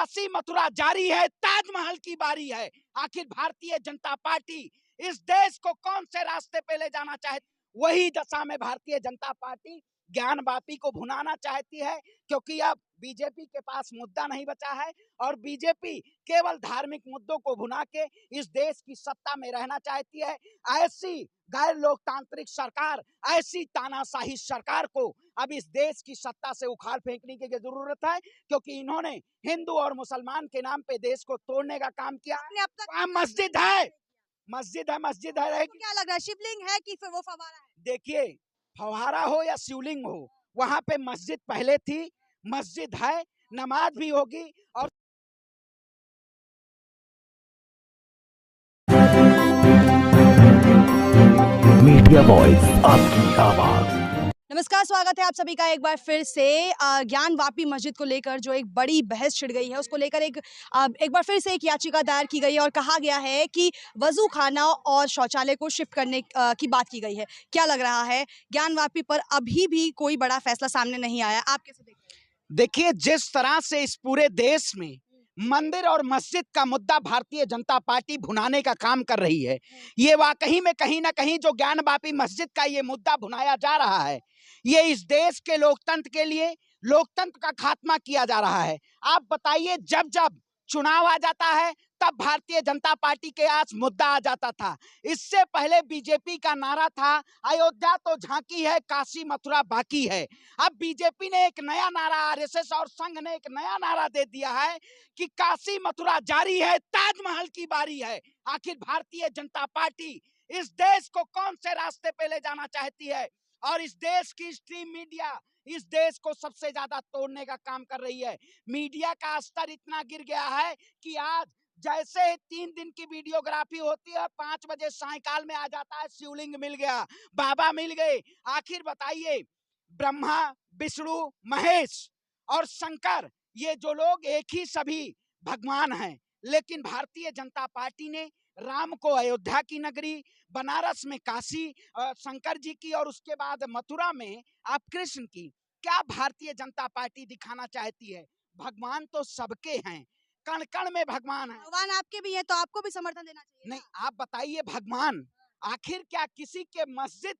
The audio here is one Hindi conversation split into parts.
काशी मथुरा जारी है, ताजमहल की बारी है। आखिर भारतीय जनता पार्टी इस देश को कौन से रास्ते पे ले जाना चाहती, वही दशा में भारतीय जनता पार्टी ज्ञानवापी को भुनाना चाहती है, क्योंकि अब बीजेपी के पास मुद्दा नहीं बचा है और बीजेपी केवल धार्मिक मुद्दों को भुना के इस देश की सत्ता में रहना चाहती है। ऐसी गैर लोकतांत्रिक सरकार, ऐसी तानाशाही सरकार को अब इस देश की सत्ता से उखाड़ फेंकने की जरूरत है, क्योंकि इन्होंने हिंदू और मुसलमान के नाम पे देश को तोड़ने का काम किया। वहाँ मस्जिद है, मस्जिद है रहेगी। क्या लग रहा है, शिवलिंग है कि फिर वो फव्वारा है? देखिए, फव्वारा हो या शिवलिंग हो, वहां पे मस्जिद पहले थी, मस्जिद है, नमाज भी होगी। और मीडिया वॉइस, आपकी आवाज। नमस्कार, स्वागत है आप सभी का एक बार फिर से ज्ञानवापी मस्जिद को लेकर जो एक बड़ी बहस छिड़ गई है, उसको लेकर एक बार फिर से एक याचिका दायर की गई है और कहा गया है कि वजू खाना और शौचालय को शिफ्ट करने की बात की गई है। क्या लग रहा है, ज्ञानवापी पर अभी भी कोई बड़ा फैसला सामने नहीं आया, आप कैसे देख रहे हैं? देखिए, जिस तरह से इस पूरे देश में मंदिर और मस्जिद का मुद्दा भारतीय जनता पार्टी भुनाने का काम कर रही है, ये वाकई में कहीं ना कहीं जो ज्ञानवापी मस्जिद का ये मुद्दा भुनाया जा रहा है, ये इस देश के लोकतंत्र के लिए, लोकतंत्र का खात्मा किया जा रहा है। आप बताइए, जब जब चुनाव आ जाता है तब भारतीय जनता पार्टी के आज मुद्दा आ जाता था। इससे पहले बीजेपी का नारा था, अयोध्या तो झांकी है, काशी मथुरा बाकी है। अब बीजेपी ने एक नया नारा, आरएसएस और संघ ने एक नया नारा दे दिया है कि काशी मथुरा जारी है, ताजमहल की बारी है। आखिर भारतीय जनता पार्टी इस देश को कौन से रास्ते पे ले जाना चाहती है, और इस देश की स्ट्रीम मीडिया इस देश को सबसे ज्यादा तोड़ने का काम कर रही है। मीडिया का स्तर इतना गिर गया है कि आज जैसे 3 दिन की वीडियोग्राफी होती है, 5 बजे सायकाल में आ जाता है, शिवलिंग मिल गया, बाबा मिल गए। आखिर बताइए, ब्रह्मा, विष्णु, महेश और शंकर, ये जो लोग एक ही सभी भगवान हैं, लेकिन भारतीय जनता पार्टी ने राम को अयोध्या की नगरी, बनारस में काशी शंकर जी की, और उसके बाद मथुरा में आप कृष्ण की। क्या भारतीय जनता पार्टी दिखाना चाहती है? भगवान तो सबके हैं, कण कण में भगवान है। भगवान आपके भी हैं तो आपको भी समर्थन देना चाहिए नहीं, ना? आप बताइए, भगवान आखिर क्या किसी के मस्जिद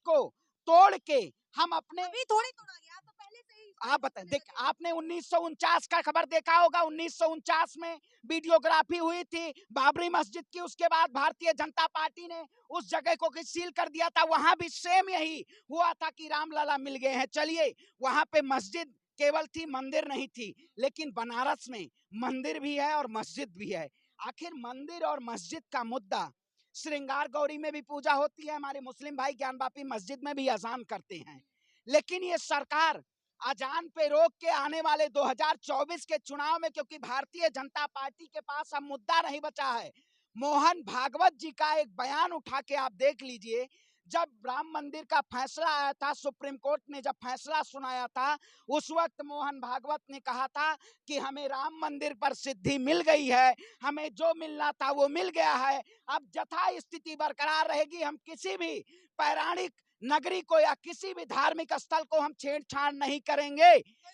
को तोड़ के हम अपने, अभी थोड़ी तोड़ा गया, आप तो पहले से ही आप बताएं, देख, आपने 1949 का खबर देखा होगा। 1949 में वीडियोग्राफी हुई थी बाबरी मस्जिद की, उसके बाद भारतीय जनता पार्टी ने उस जगह को सील कर दिया था। वहां भी सेम यही हुआ था कि रामलला मिल गए हैं। चलिए, वहां पे मस्जिद केवल थी, मंदिर नहीं थी, लेकिन बनारस में मंदिर भी है और मस्जिद भी है। आखिर मंदिर और मस्जिद का मुद्दा, श्रृंगार गौरी में भी पूजा होती है, हमारे मुस्लिम भाई ज्ञानवापी मस्जिद में भी अजान करते हैं, लेकिन ये सरकार अजान पे रोक के आने वाले 2024 के चुनाव में, क्योंकि भारतीय जनता पार्टी के पास अब मुद्दा नहीं बचा है। मोहन भागवत जी का एक बयान उठा के आप देख लीजिए। जब राम मंदिर का फैसला आया था, सुप्रीम कोर्ट ने जब फैसला सुनाया था, उस वक्त मोहन भागवत ने कहा था कि हमें राम मंदिर पर सिद्धि मिल गई है, हमें जो मिलना था वो मिल गया है, अब यथा स्थिति बरकरार रहेगी, हम किसी भी पौराणिक नगरी को या किसी भी धार्मिक स्थल को हम छेड़छाड़ नहीं करेंगे।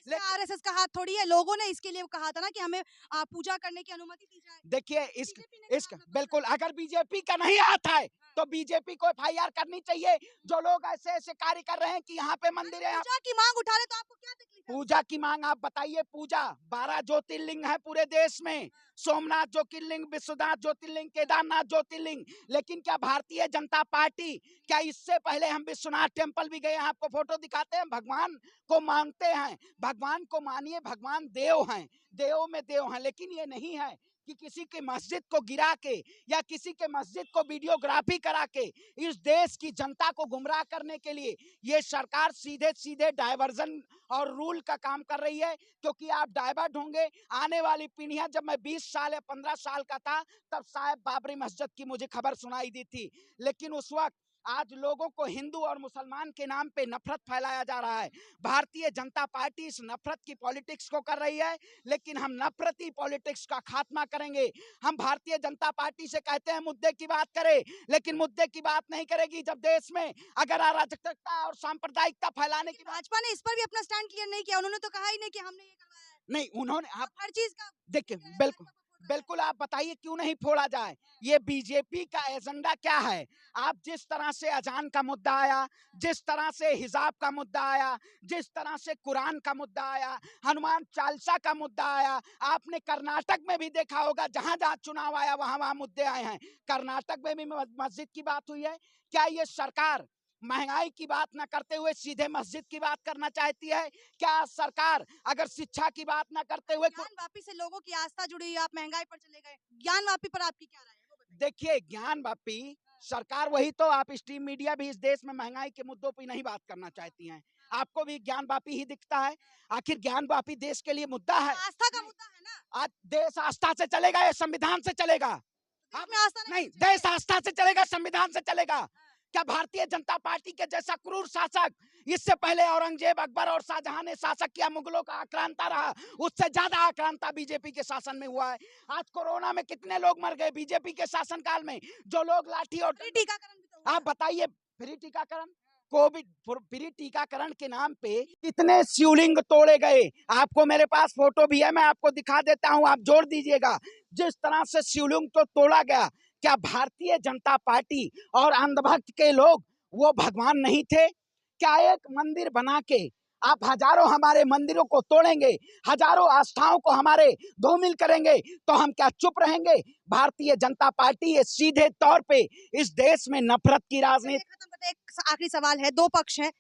लेकिन आरएसएस का हाथ थोड़ी है, लोगों ने इसके लिए कहा था ना कि हमें पूजा करने की अनुमति दी जाए। देखिए, बीजेपी ने इसका कहा था तो बिल्कुल, अगर बीजेपी का नहीं आता है तो बीजेपी को एफआईआर करनी चाहिए। जो लोग ऐसे ऐसे कार्य कर रहे हैं कि यहाँ पे मंदिर है, पूजा की मांग उठा रहे तो आपको क्या तकलीफ है? पूजा की मांग, आप बताइए, पूजा 12 ज्योतिर्लिंग है पूरे देश में, सोमनाथ ज्योतिर्लिंग, विश्वनाथ ज्योतिर्लिंग, केदारनाथ ज्योतिर्लिंग, लेकिन क्या भारतीय जनता पार्टी, क्या इससे पहले हम विश्वनाथ टेम्पल भी गए हैं, आपको फोटो दिखाते हैं, भगवान को मानते हैं, भगवान को मानिए, भगवान देव हैं, देवों में देव हैं, लेकिन ये नहीं है कि किसी की मस्जिद को गिरा के या किसी के मस्जिद को वीडियोग्राफी करा के इस देश की जनता को गुमराह करने के लिए ये सरकार सीधे सीधे डायवर्जन और रूल का काम कर रही है। क्योंकि आप डाइवर्ट होंगे, आने वाली पीढ़ियां, जब मैं 20 साल या 15 साल का था तब शायद बाबरी मस्जिद की मुझे खबर सुनाई दी थी, लेकिन उस वक्त आज लोगों को हिंदू और मुसलमान के नाम पे नफरत फैलाया जा रहा है। भारतीय जनता पार्टी इस नफरत की पॉलिटिक्स को कर रही है, लेकिन हम नफरती पॉलिटिक्स का खात्मा करेंगे। हम भारतीय जनता पार्टी से कहते हैं मुद्दे की बात करें, लेकिन मुद्दे की बात नहीं करेगी जब देश में अगर अराजकता और सांप्रदायिकता फैलाने की बात। भाजपा ने इस पर भी अपना स्टैंड क्लियर नहीं किया, उन्होंने तो कहा ही नहीं कि हमने ये करवाया है। नहीं उन्होंने आप हर चीज का देखिए बिल्कुल बिल्कुल आप बताइए क्यों नहीं फोड़ा जाए। ये बीजेपी का एजेंडा क्या है? आप जिस तरह से अजान का मुद्दा आया, जिस तरह से हिजाब का मुद्दा आया, जिस तरह से कुरान का मुद्दा आया, हनुमान चालीसा का मुद्दा आया, आपने कर्नाटक में भी देखा होगा, जहां जहां चुनाव आया वहां वहां मुद्दे आए हैं। कर्नाटक में भी मस्जिद की बात हुई है। क्या ये सरकार महंगाई की बात ना करते हुए सीधे मस्जिद की बात करना चाहती है? क्या सरकार अगर शिक्षा की बात ना करते हुए ज्ञान वापी से लोगों की आस्था जुड़ी हुई, आप महंगाई पर चले गए, ज्ञान वापी पर आपकी क्या राय है वो बताइए। देखिए ज्ञान वापी सरकार वही तो आप स्ट्रीम मीडिया भी इस देश में महंगाई के मुद्दों पर नहीं बात करना चाहती हैं। आपको भी ज्ञान वापी ही दिखता है। आखिर ज्ञान वापी देश के लिए मुद्दा है। आस्था का मुद्दा है ना, आज देश आस्था से चलेगा या संविधान से चलेगा? देश आप में आस्था नहीं, चाहिए। देश आस्था से चलेगा संविधान से चलेगा? क्या भारतीय जनता पार्टी के जैसा क्रूर शासक, इससे पहले औरंगजेब अकबर और शाहजहां ने शासक किया, मुगलों का आक्रांता रहा, उससे ज्यादा आक्रांता बीजेपी के शासन में हुआ है। आज कोरोना में कितने लोग मर गए बीजेपी के शासनकाल में? जो लोग लाठी और फ्री टीकाकरण भी तो हुआ। आप बताइए, फ्री टीकाकरण, कोविड फ्री टीकाकरण के नाम पे कितने शिवलिंग तोड़े गए? आपको मेरे पास फोटो भी है, मैं आपको दिखा देता हूं, आप जोड़ दीजिएगा। जिस तरह से शिवलिंग तो तोड़ा गया, क्या भारतीय जनता पार्टी और अंधभक्त के लोग वो भगवान नहीं थे? क्या एक मंदिर बना के आप हजारों हमारे मंदिरों को तोड़ेंगे, हजारों आस्थाओं को हमारे धूमिल करेंगे, तो हम क्या चुप रहेंगे? भारतीय जनता पार्टी ये सीधे तौर पे इस देश में नफरत की राजनीति। खत्म करते हैं, एक आखिरी सवाल है, दो पक्ष हैं,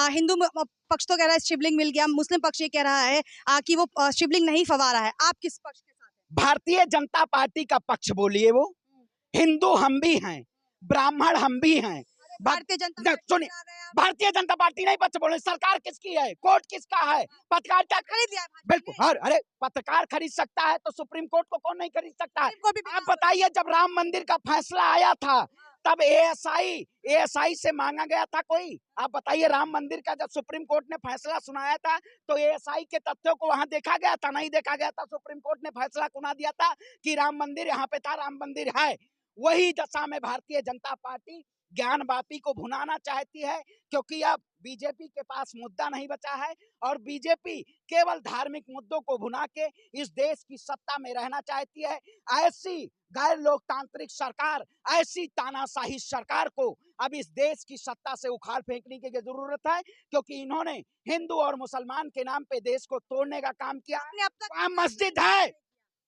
हिंदू पक्ष तो कह रहा है शिवलिंग मिल गया, मुस्लिम पक्ष ये कह रहा है कि वो शिवलिंग नहीं फवा रहा है, आप किस पक्ष के साथ हैं? भारतीय जनता पार्टी का पक्ष बोलिए। वो हिंदू हम भी हैं, ब्राह्मण हम भी हैं। भारतीय जनता पार्टी सुनिए, पर आ गए आप। भारतीय जनता पार्टी नहीं पक्ष बोले। सरकार किसकी है? कोर्ट किसका है? पत्रकारिता खरीद लिया है भाजपा बिल्कुल ने। हर अरे पत्रकार खरीद सकता है तो सुप्रीम कोर्ट को कौन नहीं खरीद सकता है? सुप्रीम कोर्ट भी बिना आप बताइए, जब राम मंदिर का फैसला आया था तब एएसआई से मांगा गया था कोई? आप बताइए, राम मंदिर का जब सुप्रीम कोर्ट ने फैसला सुनाया था तो एएसआई के तथ्यों को वहां देखा गया था? नहीं देखा गया था। सुप्रीम कोर्ट ने फैसला सुना दिया था कि राम मंदिर यहाँ पे था, राम मंदिर है। वही दशा में भारतीय जनता पार्टी ज्ञान वापी को भुनाना चाहती है, क्योंकि अब बीजेपी के पास मुद्दा नहीं बचा है और बीजेपी केवल धार्मिक मुद्दों को भुना के इस देश की सत्ता में रहना चाहती है। ऐसी गैर लोकतांत्रिक सरकार, ऐसी तानाशाही सरकार को अब इस देश की सत्ता से उखाड़ फेंकने की जरूरत है, क्योंकि इन्होंने हिंदू और मुसलमान के नाम पे देश को तोड़ने का काम किया। आपने अब तक वहाँ मस्जिद है,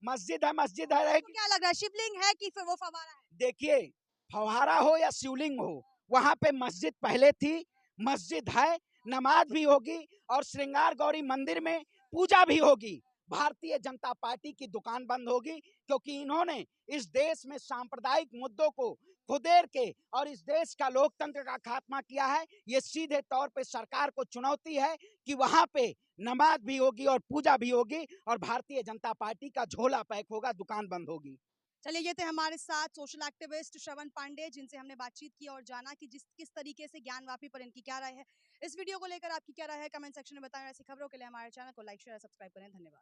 मस्जिद है, मस्जिद है आपको रहेगी। क्या लग रहा है, शिवलिंग है कि फिर वो फवारा है? देखिए, फव्वारा हो या शिवलिंग हो, वहां पे मस्जिद पहले थी, मस्जिद है, नमाज भी होगी और श्रृंगार गौरी मंदिर में पूजा भी होगी। भारतीय जनता पार्टी की दुकान बंद होगी, क्योंकि इन्होंने इस देश में सांप्रदायिक मुद्दों को खुदेर के और इस देश का लोकतंत्र का खात्मा किया है। ये सीधे तौर पे सरकार को चुनौती है कि वहां पे नमाज भी होगी और पूजा भी होगी और भारतीय जनता पार्टी का झोला पैक होगा, दुकान बंद होगी। चलिए, ये थे हमारे साथ सोशल एक्टिविस्ट श्रवण पांडे, जिनसे हमने बातचीत की और जाना कि किस तरीके से ज्ञान वापी पर इनकी क्या राय है। इस वीडियो को लेकर आपकी क्या राय है, कमेंट सेक्शन में बताएं। ऐसी खबरों के लिए हमारे चैनल को लाइक शेयर सब्सक्राइब करें। धन्यवाद।